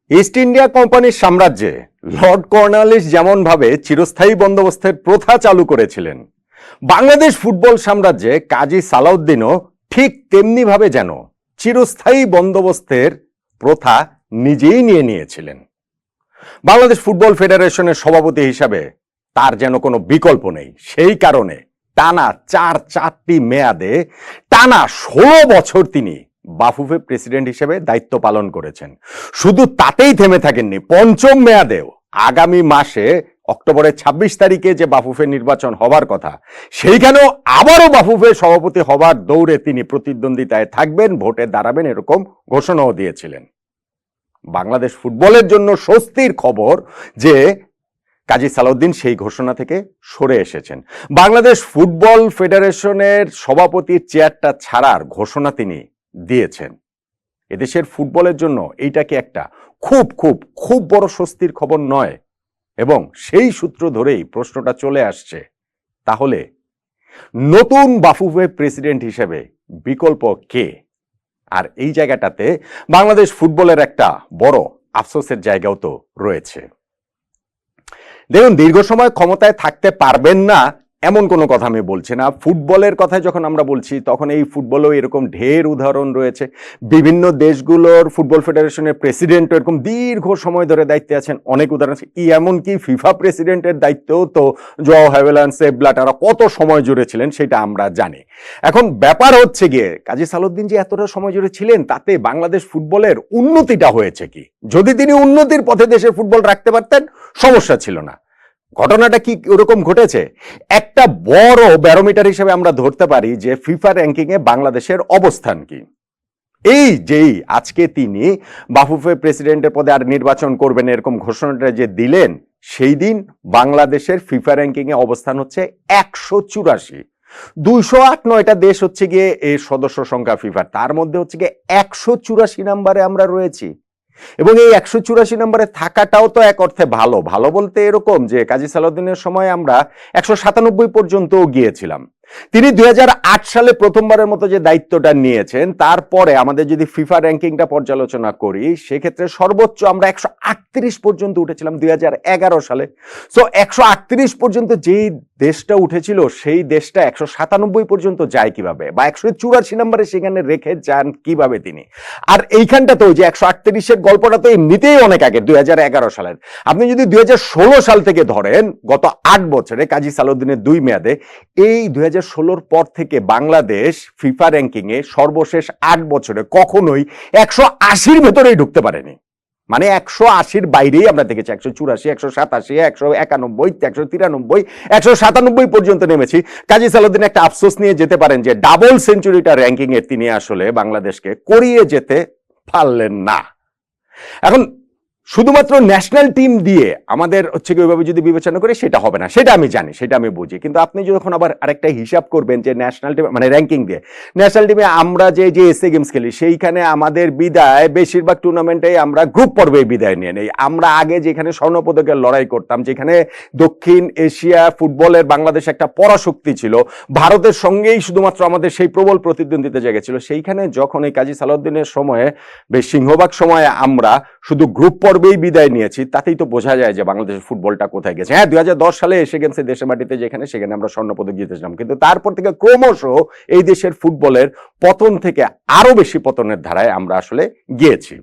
East India কোম্পানির সাম্রাজ্যে Lord Cornwallis যেমনভাবে চিরস্থায়ী বন্দোবস্তের প্রথা চালু করেছিলেন, বাংলাদেশ ফুটবল সাম্রাজ্যে কাজী সালাউদ্দিনও ঠিক তেমনিভাবে যেন চিরস্থায়ী বন্দোবস্তের প্রথা নিজেই নিয়ে নিয়েছিলেন। বাংলাদেশ ফুটবল ফেডারেশনের সভাপতি হিসাবে তার যেন কোনো বিকল্প নেই। সেই কারণে টানা চারটি মেয়াদে টানা 16 বছর তিনি বাফুফে প্রেসিডেন্ট হিসেবে দায়িত্ব পালন করেছেন। শুধু তাতেই থেমে থাকেননি, পঞ্চম মেয়াদেও আগামী মাসে অক্টোবরের 26 তারিখে যে বাফুফে নির্বাচন হবার কথা, সেইখানেও আবারও বাফুফে সভাপতি হবার দৌড়ে তিনি প্রতিদ্বন্দ্বিতায় থাকবেন, ভোটে দাঁড়াবেন, এরকম ঘোষণাও দিয়েছিলেন। বাংলাদেশ ফুটবলের জন্য স্বস্তির খবর যে কাজী সালাউদ্দিন সেই ঘোষণা থেকে সরে এসেছেন। বাংলাদেশ ফুটবল ফেডারেশনের সভাপতির চেয়ারটা ছাড়ার ঘোষণা তিনি দিয়েছেন। এদেশের ফুটবলের জন্য এইটাকে একটা খুব বড় স্বস্তির খবর নয়? এবং সেই সূত্র ধরেই প্রশ্নটা চলে আসছে, তাহলে নতুন বাফুফে প্রেসিডেন্ট হিসেবে বিকল্প কে? আর এই জায়গাটাতে বাংলাদেশ ফুটবলের একটা বড় আফসোসের জায়গাও তো রয়েছে। দেখুন, দীর্ঘ সময় ক্ষমতায় থাকতে পারবেন না এমন কোনো কথা আমি বলছি না। ফুটবলের কথা যখন আমরা বলছি তখন এই ফুটবলেও এরকম ঢের উদাহরণ রয়েছে। বিভিন্ন দেশগুলোর ফুটবল ফেডারেশনের প্রেসিডেন্টও এরকম দীর্ঘ সময় ধরে দায়িত্বে আছেন, অনেক উদাহরণ আছে। এমনকি ফিফা প্রেসিডেন্টের দায়িত্বও তো জোয়াও হ্যাভেলান, সেপ ব্ল্যাটাররা কত সময় জুড়ে ছিলেন সেটা আমরা জানি। এখন ব্যাপার হচ্ছে গিয়ে কাজী সালাউদ্দিন যে এতটা সময় জুড়ে ছিলেন, তাতে বাংলাদেশ ফুটবলের উন্নতিটা হয়েছে কি? যদি তিনি উন্নতির পথে দেশের ফুটবল রাখতে পারতেন, সমস্যা ছিল না। ঘটনাটা কি ওরকম ঘটেছে? একটা বড় ব্যারোমিটার হিসেবে আমরা ধরতে পারি যে ফিফা র্যাঙ্কিং এ বাংলাদেশের অবস্থান কি। এই যেই আজকে তিনি বাফুফে প্রেসিডেন্টের পদে আর নির্বাচন করবেন এরকম ঘোষণাটা যে দিলেন, সেই দিন বাংলাদেশের ফিফা র্যাঙ্কিং এ অবস্থান হচ্ছে 184। 208-9টা দেশ হচ্ছে গিয়ে এই সদস্য সংখ্যা ফিফার, তার মধ্যে হচ্ছে গিয়ে 184 নম্বরে আমরা রয়েছি। এবং এই 184 নম্বরে থাকাটাও তো এক অর্থে ভালো। ভালো বলতে এরকম যে কাজী সালাউদ্দিনের সময় আমরা 197 পর্যন্ত গিয়েছিলাম। তিনি 2008 সালে প্রথমবারের মতো যে দায়িত্বটা নিয়েছেন, তারপরে আমাদের যদি ফিফা র্যাঙ্কিংটা পর্যালোচনা করি, সেক্ষেত্রে সর্বোচ্চ আমরা 138 পর্যন্ত উঠেছিলাম 2011 সালে। সো 138 পর্যন্ত যেই দেশটা উঠেছিল, সেই দেশটা 197 পর্যন্ত যায় কিভাবে, বা 184 নম্বরে সেখানে রেখে যান কিভাবে তিনি? আর এইখানটা তো যে 138-এর গল্পটা তো এমনিতেই অনেক আগে, 2011 সালের। আপনি যদি 2016 সাল থেকে ধরেন, গত 8 বছরে কাজী সালাউদ্দিনের 2 মেয়াদে, এই 2016-র পর থেকে বাংলাদেশ ফিফা র্যাঙ্কিং এ সর্বশেষ 8 বছরে কখনোই 180-র ভেতরেই ঢুকতে পারেনি। মানে 180-র বাইরেই আমরা দেখেছি। 184, 187, 191, 193, 197 পর্যন্ত নেমেছি। কাজী সালাউদ্দিন একটা আফসোস নিয়ে যেতে পারেন যে ডাবল সেঞ্চুরিটা র্যাঙ্কিং এর তিনি আসলে বাংলাদেশকে করিয়ে যেতে পারলেন না। এখন শুধুমাত্র ন্যাশনাল টিম দিয়ে আমাদের হচ্ছে কি ওইভাবে যদি বিবেচনা করি, সেটা হবে না, সেটা আমি জানি, সেটা আমি বুঝি। কিন্তু আপনি যখন আবার আরেকটা হিসাব করবেন যে ন্যাশনাল টিম মানে র্যাঙ্কিং দিয়ে, ন্যাশনাল টিমে আমরা যে এসএ গেমস খেলি, সেইখানে আমাদের বিদায় বেশিরভাগ টুর্নামেন্টে আমরা গ্রুপ পর্বে বিদায় নিয়ে নেই। আমরা আগে যেখানে স্বর্ণপদকের লড়াই করতাম, যেখানে দক্ষিণ এশিয়া ফুটবলের বাংলাদেশ একটা পরাশক্তি ছিল, ভারতের সঙ্গেই শুধুমাত্র আমাদের সেই প্রবল প্রতিদ্বন্দ্বিতা জায়গা ছিল, সেইখানে যখন এই কাজী সালাউদ্দিনের সময়ে বেশ সিংহভাগ সময়ে আমরা শুধু গ্রুপ পর্বেই বিদায় নিয়েছি, তাতেই তো বোঝা যায় যে বাংলাদেশের ফুটবলটা কোথায় গেছে। হ্যাঁ, 2010 সালে এসে গেছে দেশের মাটিতে, যেখানে সেখানে আমরা স্বর্ণপদক জিতেছিলাম, কিন্তু তারপর থেকে ক্রমশ এই দেশের ফুটবলের পতন থেকে আরো বেশি পতনের ধারায় আমরা আসলে গিয়েছি।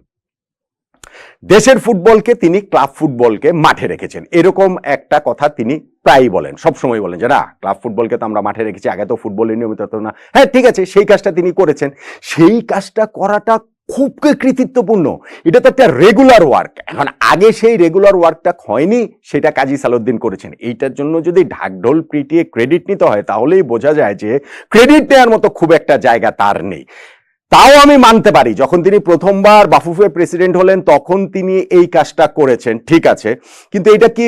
দেশের ফুটবলকে তিনি ক্লাব ফুটবলকে মাঠে রেখেছেন, এরকম একটা কথা তিনি প্রায়ই বলেন, সবসময় বলেন যে না, ক্লাব ফুটবলকে তো আমরা মাঠে রেখেছি, আগে তো ফুটবলের নিয়মিত হতো না। হ্যাঁ, ঠিক আছে, সেই কাজটা তিনি করেছেন। সেই কাজটা করাটা খুব কৃতিত্বপূর্ণ, এটা তো একটা রেগুলার ওয়ার্ক। এখন আগে সেই রেগুলার ওয়ার্কটা হয়নি, সেটা কাজী সালাউদ্দিন করেছেন। এইটার জন্য যদি ঢাকঢোল পিটিয়ে ক্রেডিট নিতে হয়, তাহলেই বোঝা যায় যে ক্রেডিট নেওয়ার মতো খুব একটা জায়গা তার নেই। তাও আমি মানতে পারি, যখন তিনি প্রথমবার বাফুফে প্রেসিডেন্ট হলেন তখন তিনি এই কাজটা করেছেন, ঠিক আছে। কিন্তু এটা কি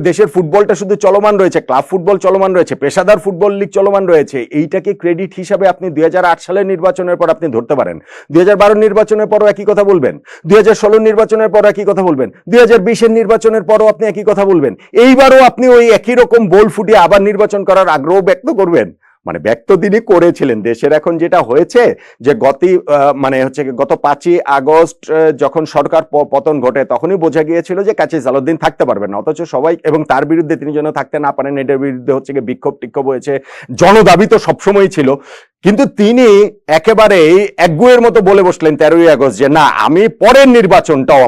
দেশের ফুটবলটা শুধু চলমান রয়েছে, ক্লাব ফুটবল চলমান রয়েছে, পেশাদার ফুটবল লিগ চলমান রয়েছে, এইটাকে ক্রেডিট হিসাবে আপনি 2008 সালের নির্বাচনের পর আপনি ধরতে পারেন। 2012 নির্বাচনের পরও একই কথা বলবেন, 2016 নির্বাচনের পরও একই কথা বলবেন, 2020-এর নির্বাচনের পরও আপনি একই কথা বলবেন। এইবারও আপনি ওই একই রকম বোল ফুটিয়ে আবার নির্বাচন করার আগ্রহ ব্যক্ত করবেন। মানে ব্যক্ত তিনি করেছিলেন। দেশের এখন যেটা হয়েছে যে গত 5ই আগস্ট যখন সরকার পতন ঘটে তখনই বোঝা গিয়েছিল যে কাজী সালাউদ্দিন থাকতে পারবেন না, অথচ সবাই এবং তার বিরুদ্ধে তিনি যেন থাকতে না পারেন এটার বিরুদ্ধে বিক্ষোভ টিক্ষোভ হয়েছে, জনদাবি তো সবসময় ছিল। কিন্তু তিনি একেবারেই একগুঁয়ের মতো বলে বসলেন 13ই আগস্ট যে না, আমি পরের নির্বাচনটাও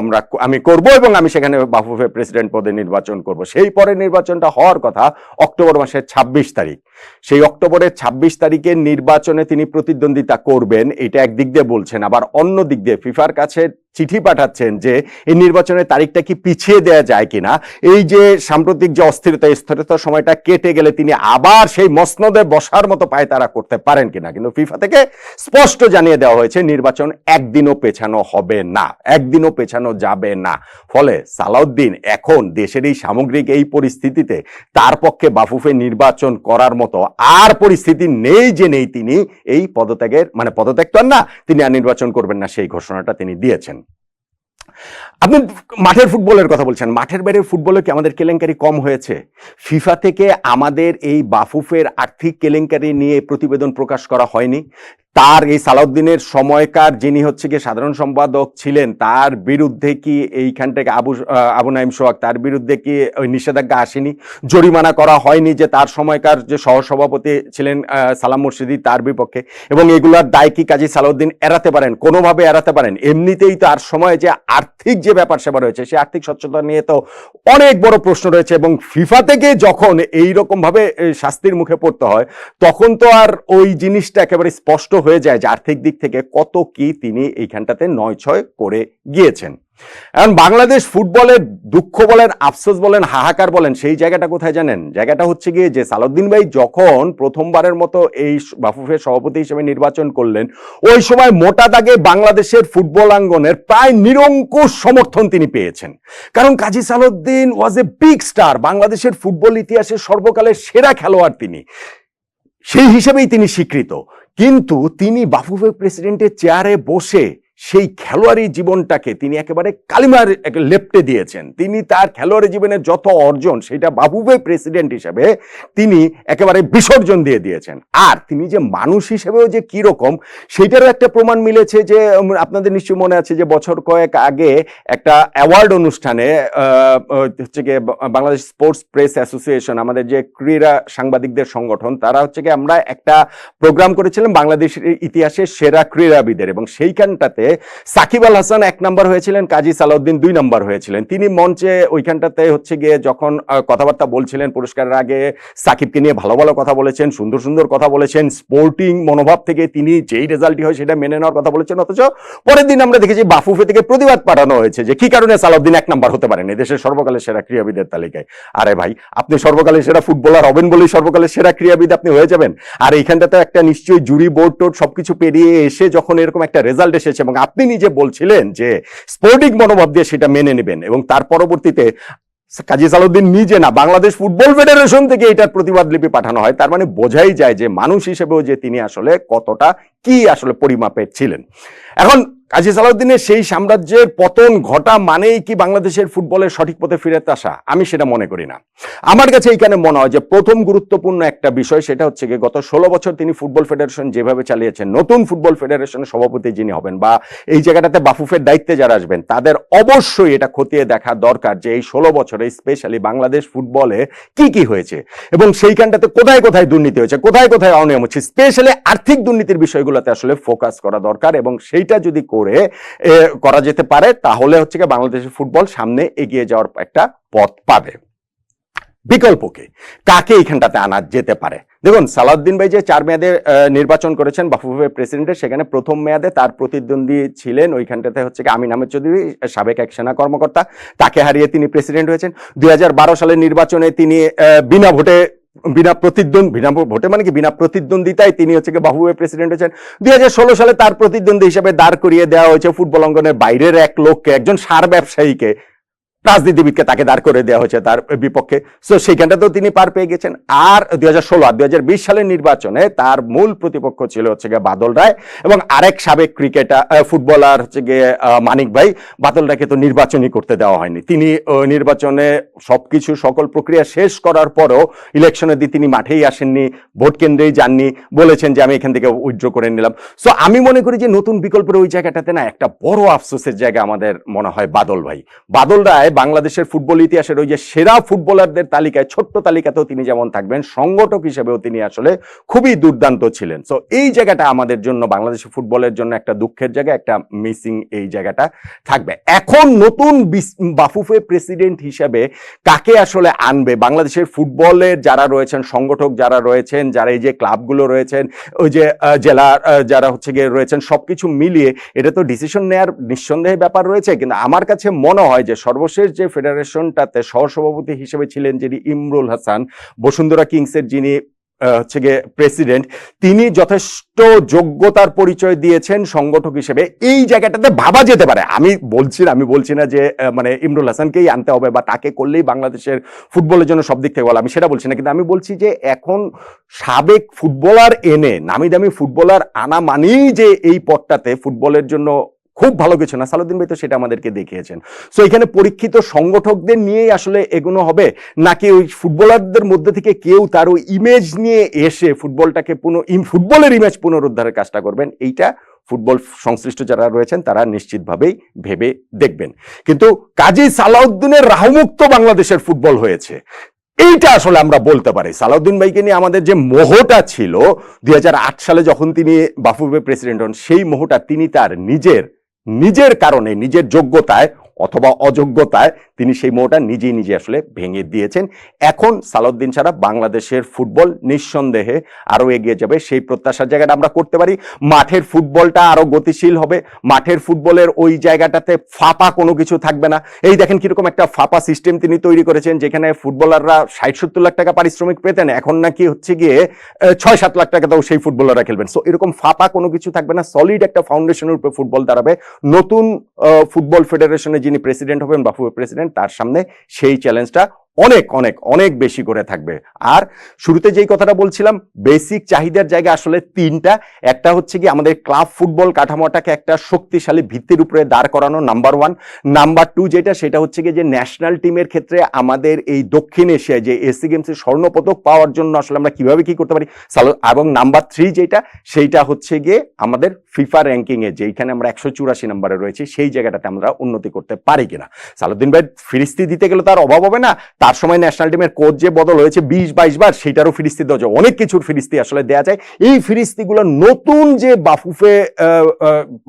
আমি করব এবং আমি সেখানে বাফুফে প্রেসিডেন্ট পদে নির্বাচন করব। সেই পরের নির্বাচনটা হওয়ার কথা অক্টোবর মাসের 26 তারিখ। সেই অক্টোবরের 26 তারিখের নির্বাচনে তিনি প্রতিদ্বন্দ্বিতা করবেন, এটা একদিক দিয়ে বলছেন, আবার অন্য দিক দিয়ে ফিফার কাছে চিঠি পাঠাচ্ছেন যে এই নির্বাচনের তারিখটা কি পিছিয়ে দেওয়া যায় কিনা, এই যে সাম্প্রতিক যে স্থিরতার সময়টা কেটে গেলে তিনি আবার সেই মসনদে বসার মতো পায়তারা করতে পারেন কিনা। কিন্তু ফিফা থেকে স্পষ্ট জানিয়ে দেওয়া হয়েছে নির্বাচন একদিনও পেছানো হবে না, একদিনও পেছানো যাবে না। ফলে সালাউদ্দিন এখন দেশের এই সামগ্রিক এই পরিস্থিতিতে তার পক্ষে বাফুফে নির্বাচন করার মতো আর পরিস্থিতি নেই যে নেই, তিনি এই পদত্যাগ তো না, তিনি আর নির্বাচন করবেন না সেই ঘোষণাটা তিনি দিয়েছেন। আপনি মাঠের ফুটবলের কথা বলছেন, মাঠের বাইরের ফুটবলে কি আমাদের কেলেঙ্কারি কম হয়েছে? ফিফা থেকে আমাদের এই বাফুফের আর্থিক কেলেঙ্কারি নিয়ে প্রতিবেদন প্রকাশ করা হয়নি? তার এই সালাউদ্দিনের সময়কার যিনি সাধারণ সম্পাদক ছিলেন তার বিরুদ্ধে কি এইখান থেকে আবু নাইম সোহাগ, তার বিরুদ্ধে কি ওই নিষেধাজ্ঞা আসেনি? জরিমানা করা হয়নি যে তার সময়কার যে সহসভাপতি ছিলেন সালাম মুর্শিদি তার বিপক্ষে? এবং এগুলার দায় কি কাজী সালাউদ্দিন এড়াতে পারেন? কোনোভাবে এড়াতে পারেন? এমনিতেই তার সময় যে আর্থিক যে ব্যাপার সেবা রয়েছে সেই আর্থিক সচ্ছলতা নিয়ে তো অনেক বড় প্রশ্ন রয়েছে, এবং ফিফা থেকে যখন এইরকম ভাবে শাস্তির মুখে পড়তে হয় তখন তো আর ওই জিনিসটা একেবারে স্পষ্ট হয়ে যায় যে আর্থিক দিক থেকে কত কি তিনি এইখানটাতে নয়-ছয় করে গিয়েছেন। এখন বাংলাদেশ ফুটবলের দুঃখ বলেন, আফসোস বলেন, হাহাকার বলেন, সেই জায়গাটা কোথায় জানেন? জায়গাটা হচ্ছে গিয়ে যে সালাউদ্দিন ভাই যখন প্রথমবারের মতো এই বাফুফের সভাপতি হিসেবে নির্বাচন করলেন, ওই সময় মোটা দাগে বাংলাদেশের ফুটবল আঙ্গনের প্রায় নিরঙ্কুশ সমর্থন তিনি পেয়েছেন। কারণ কাজী সালাউদ্দিন ওয়াজ এ বিগ স্টার, বাংলাদেশের ফুটবল ইতিহাসের সর্বকালের সেরা খেলোয়াড় তিনি, সেই হিসেবেই তিনি স্বীকৃত। কিন্তু তিনি বাফুফে প্রেসিডেন্টের চেয়ারে বসে সেই খেলোয়াড়ি জীবনটাকে তিনি একেবারে কালিমার লেপ্টে দিয়েছেন। তিনি তার খেলোয়াড়ি জীবনের যত অর্জন সেটা বাফুফে প্রেসিডেন্ট হিসেবে তিনি একেবারে বিসর্জন দিয়ে দিয়েছেন। আর তিনি যে মানুষ হিসেবেও যে কি রকম সেটারও একটা প্রমাণ মিলেছে যে আপনাদের নিশ্চয়ই মনে আছে যে বছর কয়েক আগে একটা অ্যাওয়ার্ড অনুষ্ঠানে বাংলাদেশ স্পোর্টস প্রেস অ্যাসোসিয়েশন, আমাদের যে ক্রীড়া সাংবাদিকদের সংগঠন, তারা আমরা একটা প্রোগ্রাম করেছিলাম বাংলাদেশের ইতিহাসের সেরা ক্রীড়াবিদের, এবং সেইখানটাতে সাকিব আল হাসান 1 নম্বর হয়েছিলেন, কাজী সালাউদ্দিন 2 নম্বর হয়েছিলেন। তিনি মঞ্চে ওইখানটাতে যখন কথাবার্তা বলছিলেন পুরস্কারের আগে সাকিবকে নিয়ে ভালো ভালো কথা বলেছেন, সুন্দর সুন্দর কথা বলেছেন, স্পোর্টিং মনোভাব থেকে তিনি যেই রেজাল্টই হয় সেটা মেনে নেওয়ার কথা বলেছেন। অথচ পরের দিন আমরা দেখেছি বাফুফে থেকে প্রতিবাদ পাঠানো হয়েছে যে কি কারণে সালাউদ্দিন 1 নম্বর হতে পারেন দেশের সর্বকালের সেরা ক্রীড়াবিদের তালিকায়। আরে ভাই, আপনি সর্বকালের সেরা ফুটবলার হবেন বলেই সর্বকালের সেরা ক্রীড়াবিদ আপনি হয়ে যাবেন? আর এইখানটাতে একটা নিশ্চয়ই জুরি বোর্ড টোর্ড সবকিছু পেরিয়ে এসে যখন এরকম একটা রেজাল্ট এসেছে এবং আপনি নিজে বলছিলেন যে স্পোর্টিং মনোভাব দিয়ে সেটা মেনে নেবেন, এবং তার পরবর্তীতে কাজী সালাউদ্দিন নিজে না, বাংলাদেশ ফুটবল ফেডারেশন থেকে এটার প্রতিবাদ লিপি পাঠানো হয়, তার মানে বোঝাই যায় যে মানুষ হিসেবেও যে তিনি আসলে কতটা কি আসলে পরিমাপের ছিলেন। এখন কাজী সালাউদ্দিনের সেই সাম্রাজ্যের পতন ঘটা মানেই কি বাংলাদেশের ফুটবলের সঠিক পথে ফিরে আসা? আমি সেটা মনে করি না। আমার কাছে এইখানে মনে হয় যে প্রথম গুরুত্বপূর্ণ একটা বিষয় সেটা হচ্ছে গিয়ে গত 16 বছর তিনি ফুটবল ফেডারেশন যেভাবে চালিয়েছেন, নতুন ফুটবল ফেডারেশনের সভাপতি যিনি হবেন বা এই জায়গাটাতে বাফুফের দায়িত্বে যারা আসবেন তাদের অবশ্যই এটা খতিয়ে দেখা দরকার যে এই 16 বছরে স্পেশালি বাংলাদেশ ফুটবলে কি কি হয়েছে এবং সেইখানটাতে কোথায় কোথায় দুর্নীতি হয়েছে, কোথায় কোথায় অনিয়ম হচ্ছে, স্পেশালি আর্থিক দুর্নীতির বিষয়গুলোতে আসলে ফোকাস করা দরকার। এবং সেইটা যদি করা যেতে পারে তাহলে বাংলাদেশের ফুটবল সামনে এগিয়ে যাওয়ার একটা পথ পাবে। বিকল্পকে কাকে এইখানটাতে আনা যেতে পারে? দেখুন, সালাউদ্দিন ভাই যে 4 মেয়াদে নির্বাচন করেছেন বাফুফে প্রেসিডেন্টের, সেখানে প্রথম মেয়াদে তার প্রতিদ্বন্দ্বী ছিলেন ওইখানটাতে আমিন আহমেদ চৌধুরী, সাবেক এক সেনা কর্মকর্তা, তাকে হারিয়ে তিনি প্রেসিডেন্ট হয়েছেন। 2012 সালের নির্বাচনে তিনি বিনা প্রতিদ্বন্দ্বিতায় তিনি বাফুফে প্রেসিডেন্ট হয়েছেন। 2016 সালে তার প্রতিদ্বন্দ্বী হিসেবে দাঁড় করিয়ে দেওয়া হয়েছে ফুটবল অঙ্গনের বাইরের এক লোককে, একজন সার ব্যবসায়ীকে। রাজনীতিবিদকে তাকে দাঁড় করে দেওয়া হয়েছে তার বিপক্ষে। সো সেইখানটাতেও তিনি পার পেয়ে গেছেন। আর 2016 আর 2020 সালের নির্বাচনে তার মূল প্রতিপক্ষ ছিল হচ্ছে গিয়ে বাদল রায় এবং আরেক সাবেক ক্রিকেটার ফুটবলার হচ্ছে গিয়ে মানিক ভাই। বাদল রায়কে তো নির্বাচনই করতে দেওয়া হয়নি। তিনি নির্বাচনে সবকিছু সকল প্রক্রিয়া শেষ করার পরও ইলেকশনের দিন তিনি মাঠেই আসেননি, ভোট কেন্দ্রেই যাননি, বলেছেন যে আমি এখান থেকে উইথড্র করে নিলাম। সো আমি মনে করি যে নতুন বিকল্পের ওই জায়গাটাতে না একটা বড় আফসোসের জায়গা আমাদের মনে হয় বাদল ভাই। বাদল রায় বাংলাদেশের ফুটবল ইতিহাসের ওই যে সেরা ফুটবলারদের তালিকায়, ছোট্ট তালিকাতেও তিনি যেমন থাকবেন, সংগঠক হিসেবেও তিনি আসলে খুবই দুর্দান্ত ছিলেন। সো এই জায়গাটা আমাদের জন্য, বাংলাদেশের ফুটবলের জন্য একটা দুঃখের জায়গা, একটা মিসিং এই জায়গাটা থাকবে। এখন নতুন বাফুফে প্রেসিডেন্ট হিসেবে কাকে আসলে আনবে, বাংলাদেশের ফুটবলের যারা রয়েছেন, সংগঠক যারা রয়েছেন, যারা এই যে ক্লাবগুলো রয়েছেন, ওই যে জেলা যারা হচ্ছে গিয়ে রয়েছেন, সবকিছু মিলিয়ে এটা তো ডিসিশন নেওয়ার নিঃসন্দেহে ব্যাপার রয়েছে। কিন্তু আমার কাছে মনে হয় যে সর্বশেষ যে ফেডারেশনটাতে সহসভাপতি হিসেবে ছিলেন যিনি ইমরুল হাসান, বসুন্ধরা কিংসের যিনি হচ্ছে গিয়ে প্রেসিডেন্ট, তিনি যথেষ্ট যোগ্যতার পরিচয় দিয়েছেন সংগঠক হিসেবে। এই জায়গাটাতে ভাবা যেতে পারে, আমি বলছি না যে মানে ইমরুল হাসানকেই আনতে হবে বা তাকে করলেই বাংলাদেশের ফুটবলের জন্য সব দিক থেকে বলা, আমি সেটা বলছি না। কিন্তু আমি বলছি যে এখন সাবেক ফুটবলার এনে, নামি দামি ফুটবলার আনা মানেই যে এই পথটাতে ফুটবলের জন্য খুব ভালো কিছু না। সালাউদ্দিন ভাই তো সেটা আমাদেরকে দেখিয়েছেন। সো এখানে পরীক্ষিত সংগঠকদের নিয়েই আসলে এগোনো হবে, নাকি ওই ফুটবলারদের মধ্যে থেকে কেউ তার ওই ইমেজ নিয়ে এসে ফুটবলটাকে ফুটবলের ইমেজ পুনরুদ্ধারের কাজটা করবেন, এইটা ফুটবল সংশ্লিষ্ট যারা রয়েছেন তারা নিশ্চিতভাবেই ভেবে দেখবেন। কিন্তু কাজী সালাউদ্দিনের রাহুমুক্ত বাংলাদেশের ফুটবল হয়েছে, এইটা আসলে আমরা বলতে পারি। সালাউদ্দিন ভাইকে নিয়ে আমাদের যে মোহটা ছিল 2008 সালে যখন তিনি বাফুফে প্রেসিডেন্ট হন, সেই মোহটা তিনি তার নিজের কারণে, নিজের যোগ্যতায় অথবা অযোগ্যতায় তিনি সেই মোহটা নিজে আসলে ভেঙে দিয়েছেন। এখন সালাউদ্দিন ছাড়া বাংলাদেশের ফুটবল নিঃসন্দেহে আরো এগিয়ে যাবে, সেই প্রত্যাশার জায়গাটা আমরা করতে পারি। মাঠের ফুটবলটা আরো গতিশীল হবে, মাঠের ফুটবলের ওই জায়গাটাতে ফাঁপা কোনো কিছু থাকবে না। এই দেখেন কিরকম একটা ফাঁপা সিস্টেম তিনি তৈরি করেছেন, যেখানে ফুটবলাররা 60-70 লাখ টাকা পারিশ্রমিক পেতেন, এখন নাকি হচ্ছে গিয়ে 6-7 লাখ টাকাতেও সেই ফুটবলাররা খেলবেন। সো এরকম ফাঁপা কোনো কিছু থাকবে না, সলিড একটা ফাউন্ডেশনের উপরে ফুটবল দাঁড়াবে। নতুন ফুটবল ফেডারেশনে যিনি প্রেসিডেন্ট হবেন, বাফুফে প্রেসিডেন্ট, তার সামনে সেই চ্যালেঞ্জটা অনেক বেশি করে থাকবে। আর শুরুতে যেই কথাটা বলছিলাম, বেসিক চাহিদার জায়গা আসলে তিনটা। একটা হচ্ছে কি আমাদের ক্লাব ফুটবল কাঠামোটাকে একটা শক্তিশালী ভিত্তির উপরে দাঁড় করানো, নাম্বার 1। নাম্বার 2 যেটা, সেটা হচ্ছে কি যে ন্যাশনাল টিমের ক্ষেত্রে আমাদের এই দক্ষিণ এশিয়ায় যে এসি গেমসের স্বর্ণপদক পাওয়ার জন্য আসলে আমরা কিভাবে কি করতে পারি। এবং নাম্বার 3 যেটা, সেইটা হচ্ছে গিয়ে আমাদের ফিফা র্যাঙ্কিং এ যেখানে আমরা 184 নম্বরে রয়েছি, সেই জায়গাটাতে আমরা উন্নতি করতে পারি কিনা। সালাউদ্দিন ভাই ফিরিস্তি দিতে গেলে তার অভাব হবে না। তার সময় ন্যাশনাল টিমের কোচ যে বদল হয়েছে 20-22 বার, সেটারও ফিরিস্তি দেওয়া যায়, অনেক কিছুর ফিরিস্তি আসলে দেওয়া যায়। এই ফিরিস্তিগুলো নতুন যে বাফুফে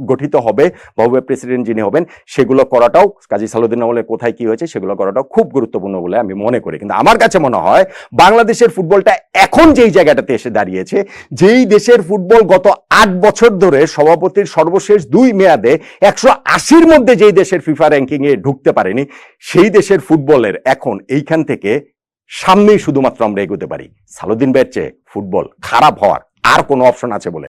গঠিত হবে, বাফুফে প্রেসিডেন্ট যিনি হবেন, সেগুলো করাটাও, কাজী সালাউদ্দিন আমলে কোথায় কি হয়েছে সেগুলো করাটাও খুব গুরুত্বপূর্ণ বলে আমি মনে করি। কিন্তু আমার কাছে মনে হয় বাংলাদেশের ফুটবলটা এখন যেই জায়গাটাতে এসে দাঁড়িয়েছে, যেই দেশের ফুটবল গত 8 বছর ধরে সভাপতির সর্বশেষ 2 মেয়াদে 180-র মধ্যে যেই দেশের ফিফা র্যাঙ্কিং এ ঢুকতে পারেনি, সেই দেশের ফুটবলের এখন এইখান থেকে সামনেই শুধুমাত্র আমরা এগোতে পারি। সালাউদ্দিন ভাইয়ের চেয়ে ফুটবল খারাপ হওয়ার আর কোনো অপশন আছে বলে